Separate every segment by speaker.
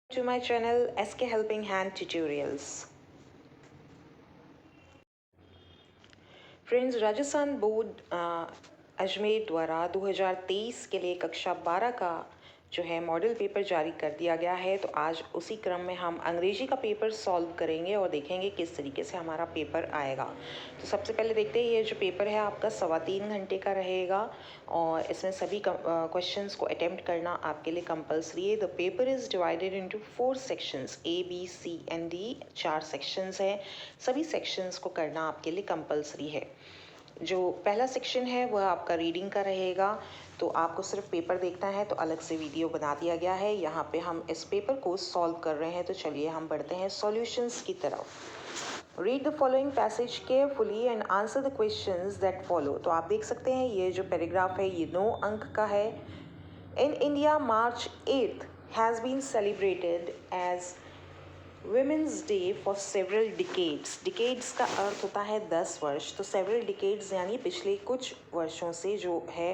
Speaker 1: to my channel SK Helping Hand Tutorials. Friends, Rajasthan board Ajmer द्वारा 2023 के लिए कक्षा 12 का जो है मॉडल पेपर जारी कर दिया गया है। तो आज उसी क्रम में हम अंग्रेजी का पेपर सॉल्व करेंगे और देखेंगे किस तरीके से हमारा पेपर आएगा। तो सबसे पहले देखते हैं, ये जो पेपर है आपका 3.25 घंटे का रहेगा और इसमें सभी क्वेश्चंस को अटेम्प्ट करना आपके लिए कंपलसरी है। The paper is divided into 4 sections, A, B, C and D। 4 sections हैं। सभी सेक्शंस को करना आपके लिए कंपलसरी है। जो पहला सेक्शन है वह आपका रीडिंग का रहेगा। तो आपको सिर्फ पेपर देखना है, तो अलग से वीडियो बना दिया गया है। यहाँ पे हम इस पेपर को सॉल्व कर रहे हैं। तो चलिए हम बढ़ते हैं सॉल्यूशंस की तरफ। Read the following passage carefully and answer the questions that follow. तो आप देख सकते हैं ये जो पैराग्राफ है ये 9 अंक का है। In India March 8 has been celebrated as women's day for several decades. Decades का अर्थ होता है 10 वर्ष। तो सेवरल डिकेड्स यानी पिछले कुछ वर्षों से जो है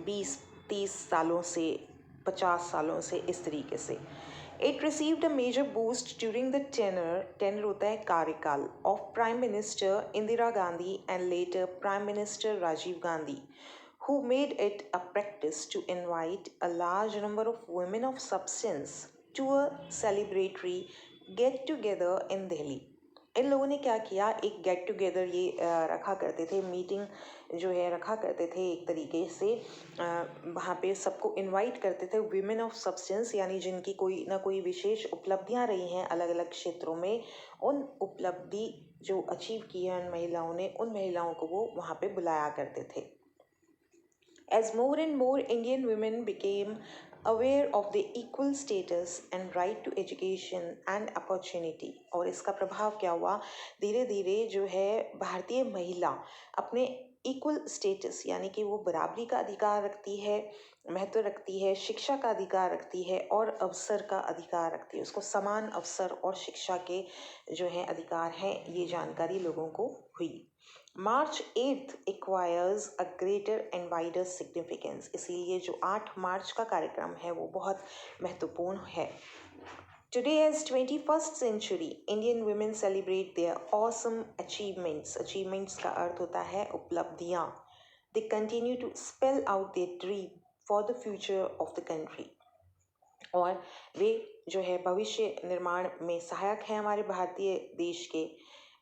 Speaker 1: 20-30 सालों से 50 सालों से इस तरीके से। It received a major boost during the tenure होता है कार्यकाल of prime minister Indira Gandhi and later prime minister Rajiv Gandhi, who made it a practice to invite a large number of women of substance to a celebratory get together in Delhi। इन लोगों ने क्या किया, एक get together ये रखा करते थे, मीटिंग जो है रखा करते थे एक तरीके से। वहाँ पे सबको इनवाइट करते थे वीमेन ऑफ सब्सटेंस, यानी जिनकी कोई ना कोई विशेष उपलब्धियाँ रही हैं अलग अलग क्षेत्रों में। उन उपलब्धि जो अचीव की है उन महिलाओं ने, उन महिलाओं को वो वहाँ पे बुलाया करते थे। As more and more Indian women became aware of their equal status and right to education and opportunity, और इसका प्रभाव क्या हुआ, धीरे धीरे जो है भारतीय महिला अपने इक्वल स्टेटस यानी कि वो बराबरी का अधिकार रखती है, महत्व रखती है, शिक्षा का अधिकार रखती है और अवसर का अधिकार रखती है। उसको समान अवसर और शिक्षा के जो है अधिकार हैं, ये जानकारी लोगों को हुई। मार्च 8 acquires a greater and wider significance, इसीलिए जो 8 मार्च का कार्यक्रम है वो बहुत महत्वपूर्ण है। Today as 21st century Indian women celebrate their awesome achievements. Achievements का अर्थ होता है उपलब्धियाँ। They continue to spell out their dream for the future of the country, और वे जो है भविष्य निर्माण में सहायक हैं हमारे भारतीय देश के।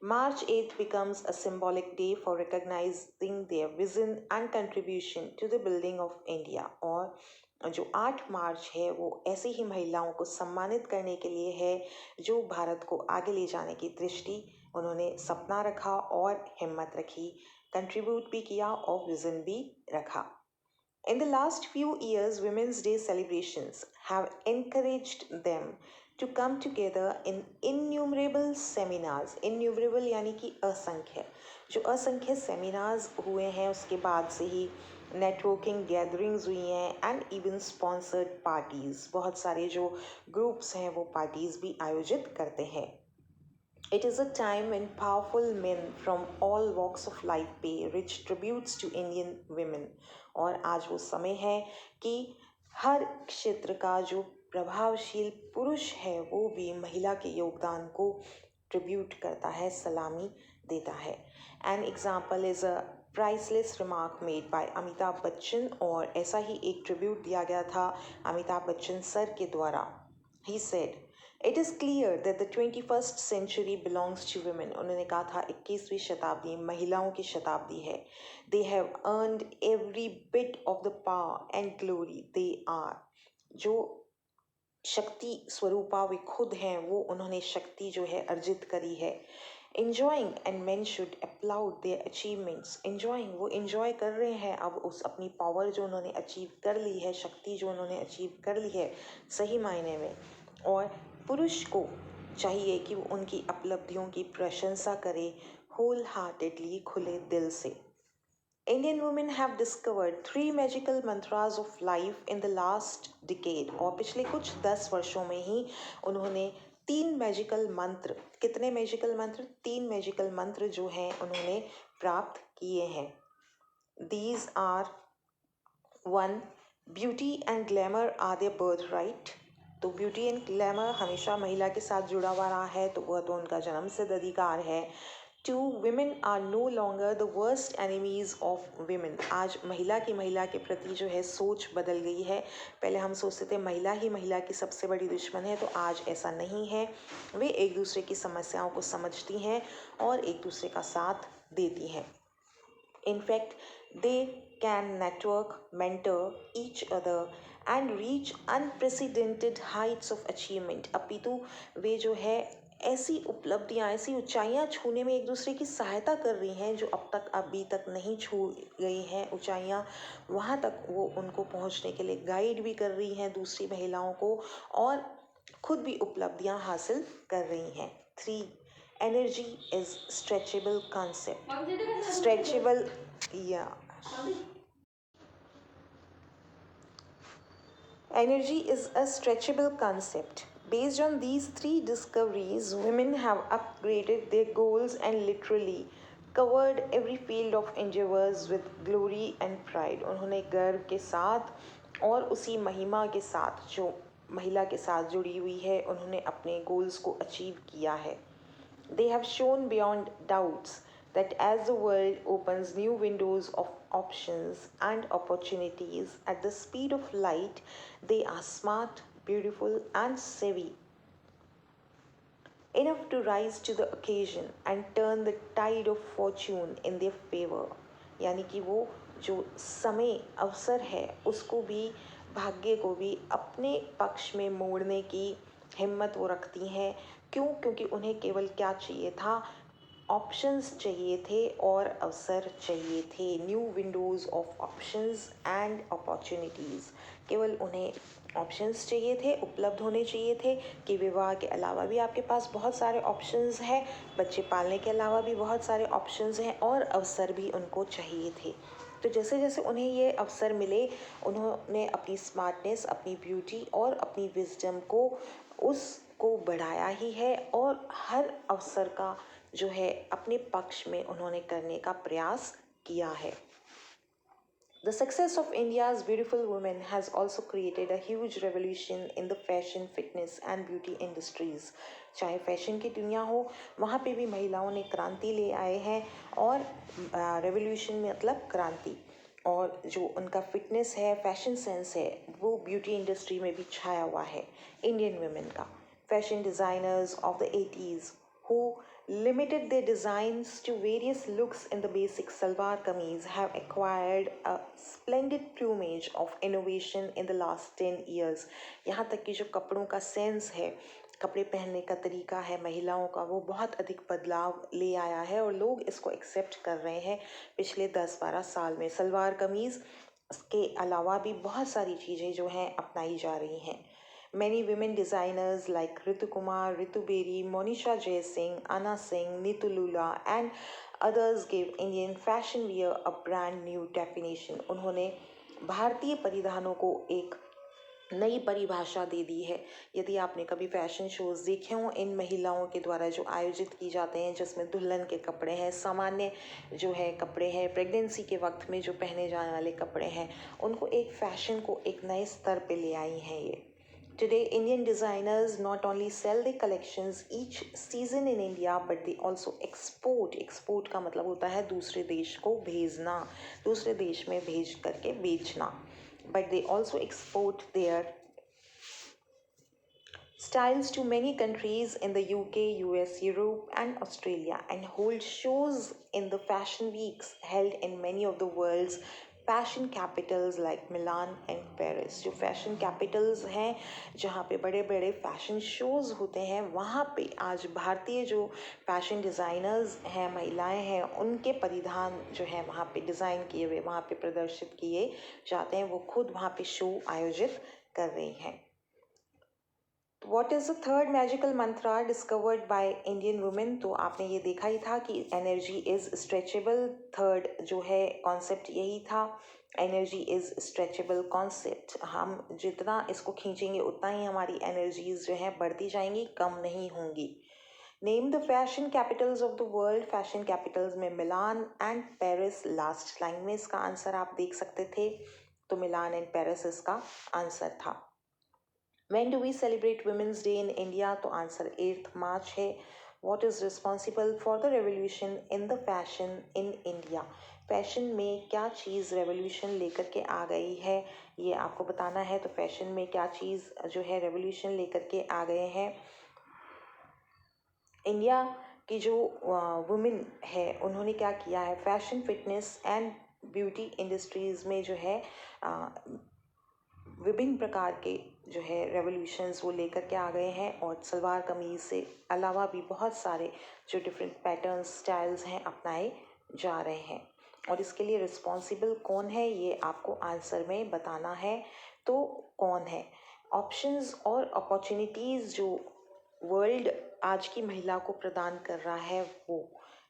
Speaker 1: March 8th becomes a symbolic day for recognizing their vision and contribution to the building of India। और जो 8 मार्च है वो ऐसी ही महिलाओं को सम्मानित करने के लिए है जो भारत को आगे ले जाने की दृष्टि उन्होंने सपना रखा और हिम्मत रखी, कंट्रीब्यूट भी किया और विजन भी रखा। In the last few years, Women's Day celebrations have encouraged them to come together in innumerable seminars। Innumerable यानी कि असंख्य, जो असंख्य सेमिनार्स हुए हैं उसके बाद से ही नेटवर्किंग गैदरिंग्स हुई हैं एंड इवन स्पॉन्सर्ड पार्टीज़। बहुत सारे जो ग्रुप्स हैं वो पार्टीज़ भी आयोजित करते हैं। It is a time when powerful men from all walks of life pay rich tributes to Indian women। और आज वो समय है कि हर क्षेत्र का जो प्रभावशील पुरुष है वो भी महिला के योगदान को ट्रिब्यूट करता है, सलामी देता है। An example is a priceless remark made by Amitabh Bachchan, और ऐसा ही एक ट्रिब्यूट दिया गया था अमिताभ बच्चन सर के द्वारा। He said, It is clear that the 21st century belongs to women। उन्होंने कहा था 21वीं शताब्दी महिलाओं की शताब्दी है। They have earned every bit of the power and glory they are। जो शक्ति स्वरूपा वे खुद हैं, वो उन्होंने शक्ति जो है अर्जित करी है। Enjoying and men should applaud their achievements। Enjoying, वो enjoy कर रहे हैं अब उस अपनी पावर जो उन्होंने अचीव कर ली है, शक्ति जो उन्होंने अचीव कर ली है सही मायने में। और पुरुष को चाहिए कि वो उनकी उपलब्धियों की प्रशंसा करे होल हार्टेडली, खुले दिल से। Indian women have discovered 3 magical mantras of life in the last decade। और पिछले कुछ 10 वर्षों में ही उन्होंने 3 मैजिकल मंत्र, कितने मैजिकल मंत्र, 3 मैजिकल मंत्र जो हैं उन्होंने प्राप्त किए हैं। These are 1. Beauty and glamour are their birthright। तो ब्यूटी एंड ग्लैमर हमेशा महिला के साथ जुड़ा हुआ रहा है, तो वह तो उनका जन्मसिद्ध अधिकार है। To women are no longer the worst enemies of women. आज महिला के प्रति जो है सोच बदल गई है। पहले हम सोचते थे महिला ही महिला की सबसे बड़ी दुश्मन है, तो आज ऐसा नहीं है। वे एक दूसरे की समस्याओं को समझती हैं और एक दूसरे का साथ देती हैं। In fact, they can network, mentor each other and reach unprecedented heights of achievement. अपितु वे जो है ऐसी उपलब्धियां, ऐसी ऊंचाइयां छूने में एक दूसरे की सहायता कर रही हैं जो अब तक अभी तक नहीं छू गई हैं ऊंचाइयां। वहां तक वो उनको पहुंचने के लिए गाइड भी कर रही हैं दूसरी महिलाओं को, और खुद भी उपलब्धियां हासिल कर रही हैं। 3. Energy is stretchable concept. Stretchable, yeah. Energy is a stretchable concept. Based on these 3 discoveries, women have upgraded their goals and literally covered every field of endeavors with glory and pride. उन्होंने गर्व के साथ और उसी महिमा के साथ जो महिला के साथ जुड़ी हुई है, उन्होंने अपने गोल्स को अचीव किया है। They have shown beyond doubts that as the world opens new windows of options and opportunities at the speed of light, they are smart, beautiful, and savvy enough to rise to the occasion and turn the tide of fortune in their favor. यानी कि वो जो समय अवसर है उसको भी, भाग्य को भी अपने पक्ष में मोड़ने की हिम्मत वो रखती हैं। क्यों? क्योंकि उन्हें केवल क्या चाहिए था? ऑप्शंस चाहिए थे और अवसर चाहिए थे। New Windows of options and opportunities. केवल उन्हें ऑप्शंस चाहिए थे, उपलब्ध होने चाहिए थे कि विवाह के अलावा भी आपके पास बहुत सारे ऑप्शंस हैं, बच्चे पालने के अलावा भी बहुत सारे ऑप्शंस हैं, और अवसर भी उनको चाहिए थे। तो जैसे जैसे उन्हें ये अवसर मिले, उन्होंने अपनी स्मार्टनेस, अपनी ब्यूटी और अपनी विजडम को उसको बढ़ाया ही है, और हर अवसर का जो है अपने पक्ष में उन्होंने करने का प्रयास किया है। The success of India's beautiful women has also created a huge revolution in the fashion, fitness and beauty industries. चाहे फैशन की दुनिया हो, वहाँ पे भी महिलाओं ने क्रांति ले आए हैं, और रेवोल्यूशन मतलब क्रांति, और जो उनका फिटनेस है, फैशन सेंस है, वो ब्यूटी इंडस्ट्री में भी छाया हुआ है। इंडियन वुमेन का fashion designers of the 80s who limited their designs to various looks in the basic salwar kameez have acquired a splendid plumage of innovation in the last 10 years. यहाँ तक कि जो कपड़ों का सेंस है, कपड़े पहनने का तरीका है महिलाओं का, वो बहुत अधिक बदलाव ले आया है, और लोग इसको एक्सेप्ट कर रहे हैं पिछले 10-12 साल में। सलवार कमीज़ के अलावा भी बहुत सारी चीज़ें जो हैं अपनाई जा रही हैं। Many women designers like Ritu Kumar, Ritu Beri, Monisha Jay Singh, Anna Singh, Neetu Lula and others gave Indian fashion wear a brand new definition. उन्होंने भारतीय परिधानों को एक नई परिभाषा दे दी है। यदि आपने कभी फैशन शोज़ देखे हों इन महिलाओं के द्वारा जो आयोजित की जाते हैं, जिसमें दुल्हन के कपड़े हैं, सामान्य जो है कपड़े हैं, प्रेगनेंसी के वक्त में जो पहने जाने वाले कपड़े हैं, उनको एक फ़ैशन को एक नए स्तर पे ले आई हैं ये। Today, Indian designers not only sell their collections each season in India, but they also export. Export का मतलब होता है दूसरे देश को भेजना, दूसरे देश में भेज करके बेचना. But they also export their styles to many countries in the UK, US, Europe and Australia, and hold shows in the fashion weeks held in many of the world's fashion Capitals like Milan and Paris. जो fashion Capitals हैं, जहाँ पे बड़े बड़े fashion shows होते हैं, वहाँ पे आज भारतीय जो फैशन डिज़ाइनर्स हैं, महिलाएं हैं, उनके परिधान जो है वहाँ पे डिज़ाइन किए हुए वहाँ पे प्रदर्शित किए जाते हैं। वो खुद वहाँ पे शो आयोजित कर रही हैं। What is the third magical mantra discovered by Indian women? तो आपने ये देखा ही था कि energy is stretchable. थर्ड जो है कॉन्सेप्ट यही था, energy is stretchable concept. हम जितना इसको खींचेंगे उतना ही हमारी energies जो हैं बढ़ती जाएंगी, कम नहीं होंगी। Name the fashion capitals of the world. Fashion capitals में Milan and Paris last line में इसका आंसर आप देख सकते थे, तो मिलान एंड पेरिस इसका आंसर था। When do we celebrate Women's Day in India? तो आंसर 8 मार्च है. What is responsible for the revolution in the fashion in India? Fashion में क्या चीज़ रेवोल्यूशन लेकर के आ गई है, ये आपको बताना है. तो फैशन में क्या चीज़ जो है रेवोल्यूशन लेकर के आ गए हैं. इंडिया की जो वुमेन है उन्होंने क्या किया है, fashion fitness and beauty industries में जो है विभिन्न प्रकार के जो है रेवोल्यूशंस वो लेकर के आ गए हैं. और सलवार कमीज़ से अलावा भी बहुत सारे जो डिफरेंट पैटर्न्स स्टाइल्स हैं अपनाए जा रहे हैं. और इसके लिए रिस्पॉन्सिबल कौन है ये आपको आंसर में बताना है. तो कौन है, ऑप्शंस और अपॉर्चुनिटीज़ जो वर्ल्ड आज की महिला को प्रदान कर रहा है वो.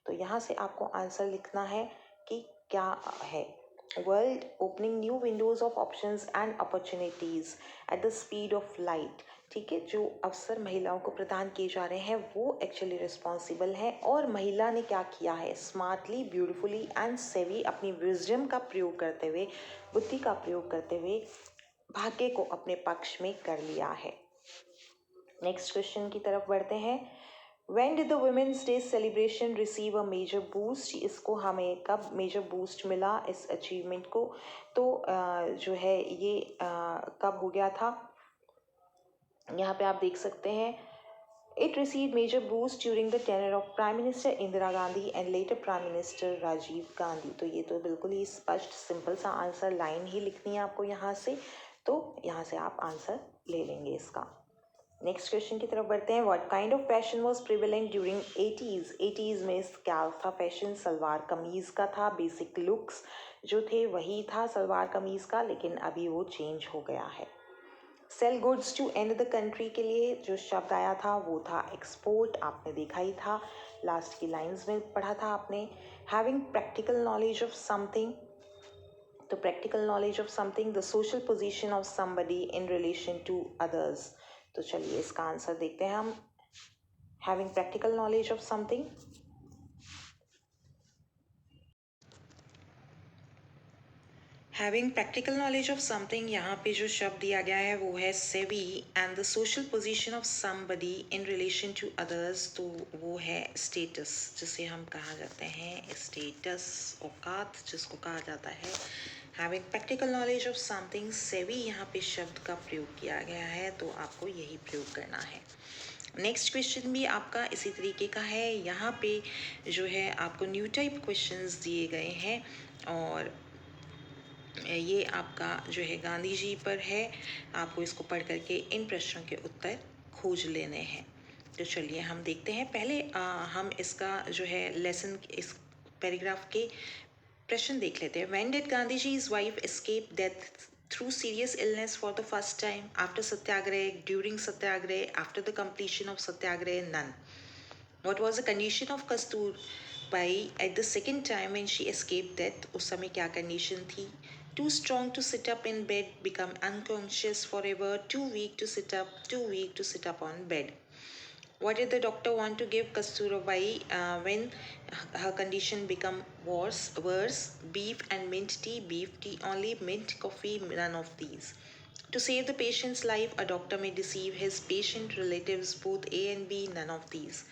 Speaker 1: तो यहाँ से आपको आंसर लिखना है कि क्या है. World opening new Windows of options and opportunities at the speed of light. ठीक है, जो अवसर महिलाओं को प्रदान किए जा रहे हैं वो एक्चुअली रिस्पॉन्सिबल है. और महिला ने क्या किया है, स्मार्टली, ब्यूटिफुली एंड सेवी अपनी विजडम का प्रयोग करते हुए, बुद्धि का प्रयोग करते हुए भाग्य को अपने पक्ष में कर लिया है. नेक्स्ट क्वेश्चन की तरफ बढ़ते हैं. When did the Women's Day celebration receive a major boost? इसको हमें कब मेजर बूस्ट मिला इस अचीवमेंट को. तो जो है ये कब हो गया था, यहाँ पे आप देख सकते हैं. It received major boost during the tenure of Prime Minister Indira Gandhi and later Prime Minister Rajiv Gandhi. तो ये तो बिल्कुल ही स्पष्ट सिंपल सा आंसर, लाइन ही लिखनी है आपको यहाँ से. तो यहाँ से आप आंसर ले लेंगे इसका. नेक्स्ट क्वेश्चन की तरफ बढ़ते हैं. What kind of fashion was prevalent during 80s? 80s में क्या था फैशन, सलवार कमीज़ का था. बेसिक लुक्स जो थे वही था सलवार कमीज़ का, लेकिन अभी वो चेंज हो गया है. Sell goods to and the country के लिए जो शब्द आया था वो था एक्सपोर्ट. आपने देखा ही था, लास्ट की लाइंस में पढ़ा था आपने. Having practical knowledge of something. तो practical knowledge of something, the social position of somebody in relation to others. तो चलिए इसका आंसर देखते हैं हम. Having practical knowledge of something. Having practical knowledge of something, यहाँ पे जो शब्द दिया गया है वो है savvy. And the social position of somebody in relation to others, तो वो है स्टेटस, जिसे हम कहा जाते हैं स्टेटस, औकात जिसको कहा जाता है. Having practical knowledge of something, सेवी यहाँ पे शब्द का प्रयोग किया गया है, तो आपको यही प्रयोग करना है. नेक्स्ट क्वेश्चन भी आपका इसी तरीके का है. यहाँ पे जो है आपको न्यू टाइप क्वेश्चंस दिए गए हैं और ये आपका जो है गांधी जी पर है. आपको इसको पढ़ करके इन प्रश्नों के उत्तर खोज लेने हैं. तो चलिए हम देखते हैं. पहले हम इसका जो है लेसन, इस पैराग्राफ के प्रश्न देख लेते हैं. When did Gandhiji's wife escape death through serious illness for the first time? After Satyagraha, during Satyagraha, after the completion of Satyagraha? None. What was the condition of Kasturbai at the second time when she escaped death? उस समय क्या condition थी? Too strong to sit up in bed, become unconscious forever. Too weak to sit up, too weak to sit up on bed. What did the doctor want to give Kasturabai when her condition become worse? Beef and mint tea, beef tea only, mint coffee, none of these. To save the patient's life, a doctor may deceive his patient relatives, both A and B, none of these.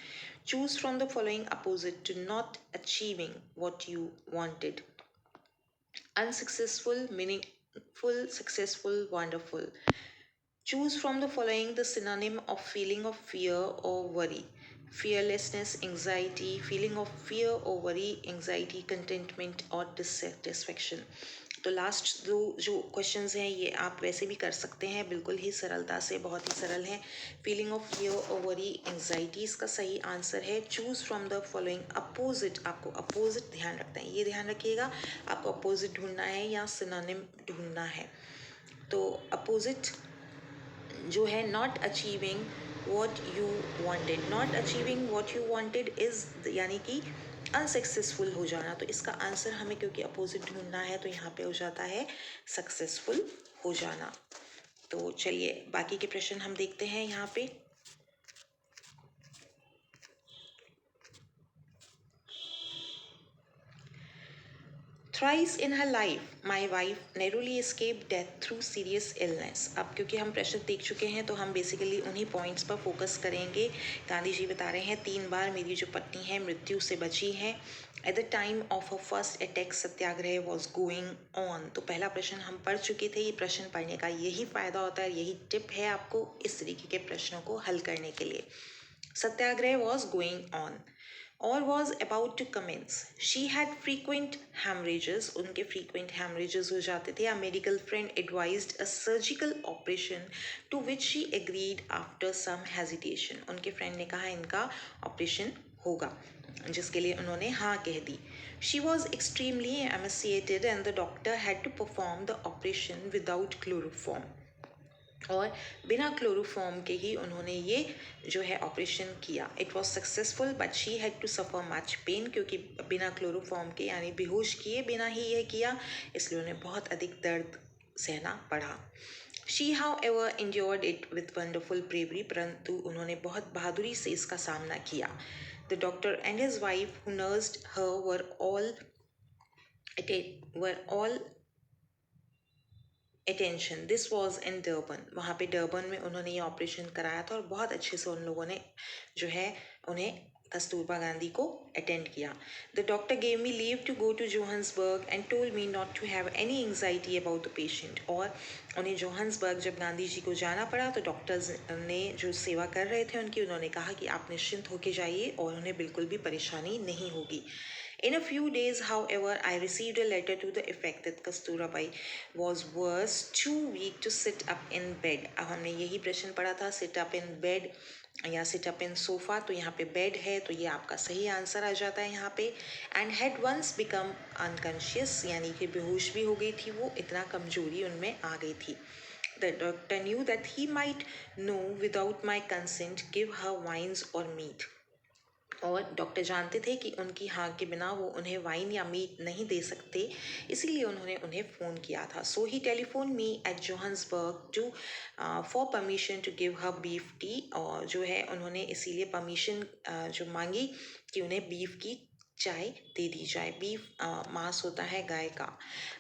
Speaker 1: Choose from the following opposite to not achieving what you wanted. Unsuccessful, meaningful, successful, wonderful. Choose from the following the synonym of feeling of fear or worry. Fearlessness, anxiety, feeling of fear or worry, anxiety, contentment और dissatisfaction. तो last दो जो questions हैं ये आप वैसे भी कर सकते हैं, बिल्कुल ही सरलता से, बहुत ही सरल हैं. फीलिंग ऑफ फियर और वरी, एंग्जाइटी इसका सही आंसर है. Choose from the following opposite, आपको अपोजिट ध्यान रखना है, ये ध्यान रखिएगा, आपको अपोजिट ढूंढना है या सिनोनिम ढूंढना है. तो अपोजिट जो है not achieving what you wanted. Not achieving what you wanted is यानी कि अनसक्सेसफुल हो जाना. तो इसका आंसर हमें क्योंकि अपोजिट ढूंढना है तो यहाँ पे हो जाता है सक्सेसफुल हो जाना. तो चलिए बाकी के प्रश्न हम देखते हैं यहाँ पे. Thrice in her life my wife neroli escaped death through serious illness. अब क्योंकि हम प्रश्न देख चुके हैं तो हम बेसिकली उन्हीं पॉइंट्स पर फोकस करेंगे। गांधी जी बता रहे हैं 3 बार मेरी जो पत्नी है मृत्यु से बची है। At the time of a first attack Satyagraha was going on. तो पहला प्रश्न हम पढ़ चुके थे। ये प्रश्न पढ़ने का यही फायदा होता है, यही टिप है आपको इस तरीके के प्रश्नों को हल करने के लिए। Satyagraha was going on or was about to commence. She had frequent hemorrhages, उनके frequent hemorrhages हो जाते थे. A medical friend advised a surgical operation to which she agreed after some hesitation. उनके friend ने कहा इनका operation होगा, जिसके लिए उन्होंने हाँ कह दी. She was extremely emaciated and the doctor had to perform the operation without chloroform. और बिना क्लोरोफॉर्म के ही उन्होंने ये जो है ऑपरेशन किया. It was successful but she had to suffer much pain, क्योंकि बिना क्लोरोफॉर्म के यानी बेहोश किए बिना ही यह किया, इसलिए उन्हें बहुत अधिक दर्द सहना पड़ा. She how ever endured it with wonderful bravery, परंतु उन्होंने बहुत बहादुरी से इसका सामना किया. The doctor and his wife who nursed her were all attention. This was in Durban. वहाँ पे डर्बन में उन्होंने ये ऑपरेशन कराया था और बहुत अच्छे से उन लोगों ने जो है उन्हें कस्तूरबा गांधी को अटेंड किया. The doctor gave me leave to go to Johannesburg and told me not to have any anxiety about the patient. और उन्हें जोहान्सबर्ग जब गांधी जी को जाना पड़ा तो डॉक्टर्स ने जो सेवा कर रहे थे उनकी, उन्होंने कहा कि आप निश्चिंत होके जाइए और उन्हें बिल्कुल भी परेशानी नहीं होगी. In a few days, however, I received a letter to the effect that Kasturabai was worse, too weak to sit up in bed. अब हमने यही प्रश्न पढ़ा था, sit up in bed या sit up in sofa. तो यहाँ पे bed है तो ये आपका सही आंसर आ जाता है यहाँ पे. And had once become unconscious, यानी कि बेहोश भी हो गई थी वो, इतना कमजोरी उनमें आ गई थी. The doctor knew that he might no, without my consent, give her wines or meat. और डॉक्टर जानते थे कि उनकी हाँ के बिना वो उन्हें वाइन या मीट नहीं दे सकते, इसीलिए उन्होंने उन्हें फ़ोन किया था. So he telephone me at Johannesburg to for permission to give her beef tea. और जो है उन्होंने इसीलिए परमिशन जो मांगी कि उन्हें बीफ की चाय दे दी जाए. बीफ मांस होता है गाय का.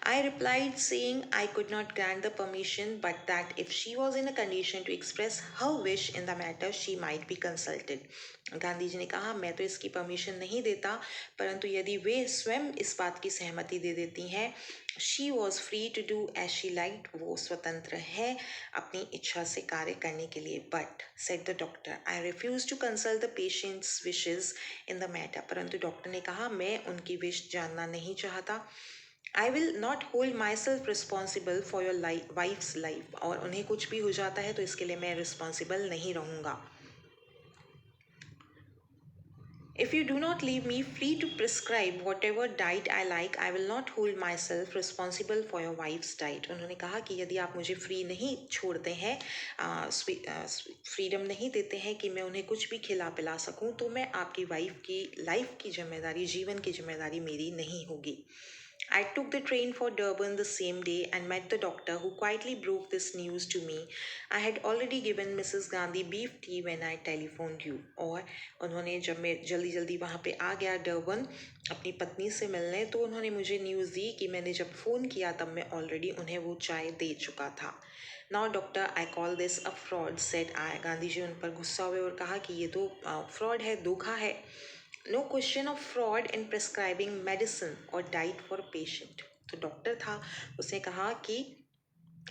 Speaker 1: I replied saying I could not grant the permission but that if she was in a condition to express her wish in the matter she might be consulted. Gandhi ji ने कहा मैं तो इसकी परमिशन नहीं देता, परंतु यदि वे स्वयं इस बात की सहमति दे देती हैं. She was free to do as she liked. वो स्वतंत्र है अपनी इच्छा से कार्य करने के लिए. But said the doctor I refuse to consult the patients wishes in the matter. परंतु डॉक्टर ने कहा मैं उनकी विश जानना नहीं चाहता. I will not hold myself responsible for your wife's life. और उन्हें कुछ भी हो जाता है तो इसके लिए मैं रिस्पॉन्सिबल नहीं रहूँगा. If you do not leave me free to prescribe whatever diet I like, I will not hold myself responsible for your wife's diet. उन्होंने कहा कि यदि आप मुझे फ्री नहीं छोड़ते हैं, फ्रीडम नहीं देते हैं कि मैं उन्हें कुछ भी खिला पिला सकूं, तो मैं आपकी वाइफ की लाइफ की जिम्मेदारी, जीवन की जिम्मेदारी मेरी नहीं होगी. I took the train for Durban the same day and met the doctor who quietly broke this news to me. I had already given Mrs. Gandhi beef tea when I telephoned you. और उन्होंने जब मैं जल्दी जल्दी वहाँ पे आ गया Durban अपनी पत्नी से मिलने, तो उन्होंने मुझे न्यूज़ दी कि मैंने जब फ़ोन किया तब मैं ऑलरेडी उन्हें वो चाय दे चुका था. Now doctor I call this a fraud said I. Gandhi ji उन पर गुस्सा हुए और कहा कि ये तो फ्रॉड है, धोखा है. No question of fraud in prescribing medicine और डाइट फॉर पेशेंट. तो डॉक्टर था, उसने कहा कि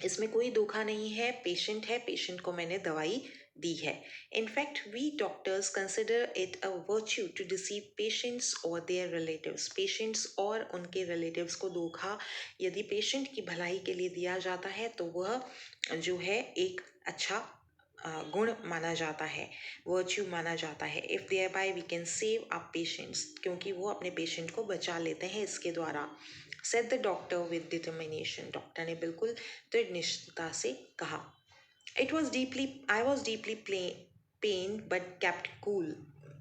Speaker 1: इसमें कोई धोखा नहीं है, पेशेंट है, पेशेंट को मैंने दवाई दी है. In fact we doctors consider it a virtue to deceive patients और देयर रिलेटिव्स. पेशेंट्स और उनके रिलेटिव्स को धोखा यदि पेशेंट की भलाई के लिए दिया जाता है तो वह जो है एक अच्छा गुण माना जाता है, वर्च्यू माना जाता है. If thereby we can save our patients, क्योंकि वो अपने पेशेंट को बचा लेते हैं इसके द्वारा. Said the doctor with determination. Doctor ने बिल्कुल दृढ़ निश्चयता से कहा. I was deeply pen but kept cool.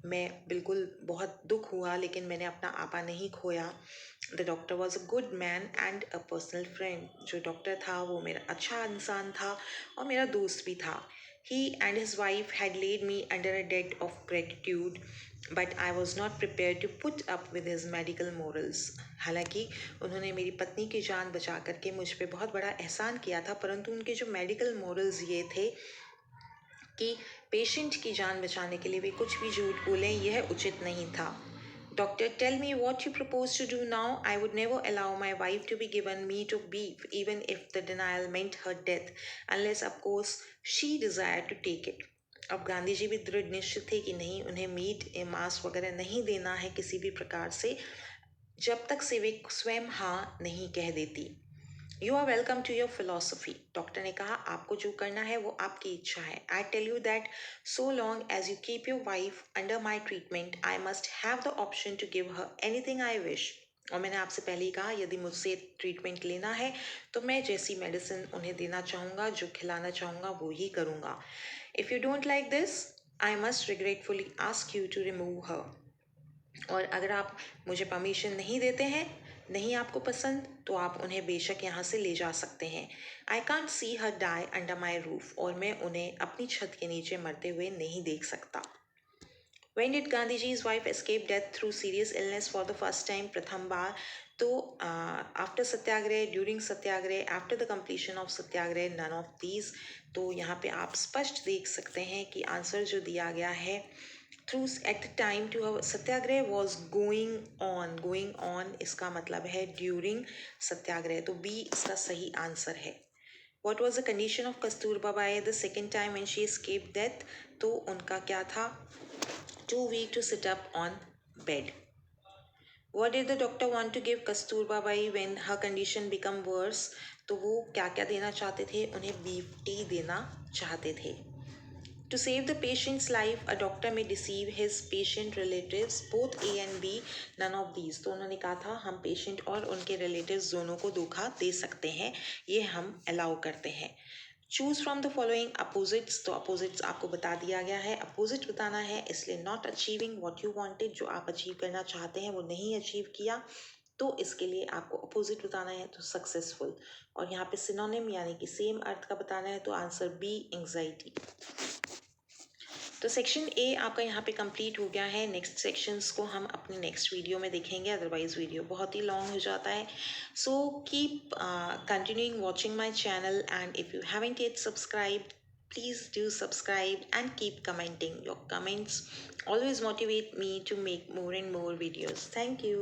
Speaker 1: मैं बिल्कुल बहुत दुख हुआ लेकिन मैंने अपना आपा नहीं खोया. The doctor was a good man and a personal friend. जो डॉक्टर था वो मेरा अच्छा इंसान था और मेरा दोस्त भी था. He and his wife had laid me under a debt of gratitude, but I was not prepared to put up with his medical morals. हालांकि उन्होंने मेरी पत्नी की जान बचा करके मुझ पे बहुत बड़ा एहसान किया था, परंतु उनके जो मेडिकल मोरल्स ये थे कि पेशेंट की जान बचाने के लिए वे कुछ भी झूठ बोलें, यह उचित नहीं था. Doctor, tell me what you propose to do now. I would never allow my wife to be given meat or beef, even if the denial meant her death, unless, of course, she desired to take it. अब गांधी जी भी दृढ़ निश्चित थे कि नहीं, उन्हें meet मांस वगैरह नहीं देना है किसी भी प्रकार से, जब तक से वे स्वयं हाँ नहीं कह देती. You are welcome to your philosophy. Doctor ने कहा, आपको जो करना है वो आपकी इच्छा है. I tell you that so long as you keep your wife under my treatment, I must have the option to give her anything I wish. और मैंने आपसे पहले ही कहा, यदि मुझसे ट्रीटमेंट लेना है तो मैं जैसी मेडिसिन उन्हें देना चाहूँगा, जो खिलाना चाहूँगा, वो ही करूँगा. If you don't like this, I must regretfully ask you to remove her. और अगर आप मुझे परमिशन नहीं देते हैं, नहीं आपको पसंद, तो आप उन्हें बेशक यहाँ से ले जा सकते हैं. I can't see her die under my roof. और मैं उन्हें अपनी छत के नीचे मरते हुए नहीं देख सकता. When did Gandhiji's wife escape death through serious illness for the first time? प्रथम बार तो after Satyagraha, during Satyagraha, after the completion of Satyagraha, none of these. तो यहाँ पे आप स्पष्ट देख सकते हैं कि आंसर जो दिया गया है, through at the time to her Satyagraha was going on इसका मतलब है during सत्याग्रह. तो B इसका सही आंसर है. What was the condition of Kasturba by the second time when she escaped death? तो उनका क्या था? Too weak to sit up on bed. What did the doctor want to give Kasturba by when her condition become worse? तो वो क्या क्या देना चाहते थे? उन्हें beef tea देना चाहते थे. To save the patient's life, a doctor may deceive his patient relatives, both A and B, none of these. तो उन्होंने कहा था, हम पेशेंट और उनके रिलेटिव्स दोनों को धोखा दे सकते हैं, ये हम अलाउ करते हैं. Choose from the following opposites. तो अपोजिट्स आपको बता दिया गया है. अपोजिट बताना है, इसलिए not achieving what you wanted, जो आप अचीव करना चाहते हैं वो नहीं अचीव किया, तो इसके लिए आपको अपोजिट बताना है. तो सक्सेसफुल. और यहाँ पे सिनोनिम यानी कि सेम अर्थ का बताना है, तो आंसर बी एंग्जाइटी. तो सेक्शन ए आपका यहाँ पे कंप्लीट हो गया है. नेक्स्ट सेक्शंस को हम अपने नेक्स्ट वीडियो में देखेंगे, अदरवाइज वीडियो बहुत ही लॉन्ग हो जाता है. So keep continuing watching my channel, and if you haven't yet subscribed, please do subscribe and keep commenting. Your comments always motivate me to make more and more videos. Thank you.